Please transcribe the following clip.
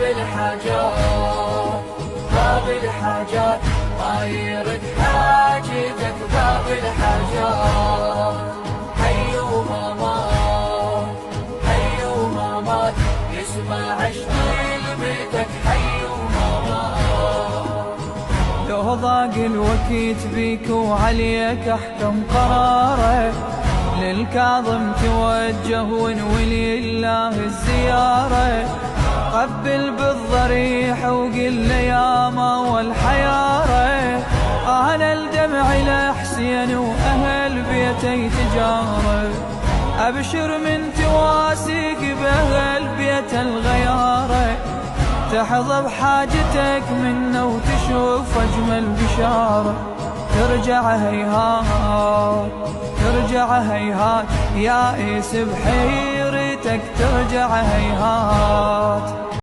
باب الحاجات، باب الحاجات ما يرد حاجتك باب الحاجات. حي وما مات، حي وما مات، يسمع كلمتك حي وما مات. لو ضاق الوقت بيك وعليك احكم قراره، للكاظم توجه ونولي الله الزيارة. قبل بالضريح وقل له يا ما والحيارة، أنا الدمع لحسين وأهل بيتي تجاره. أبشر من تواسيك بأهل بيت الغيارة، تحظى بحاجتك منه وتشوف أجمل بشارة. ترجع هيهات، ترجع هيهات، يائس بحيرتك ترجع هيهات.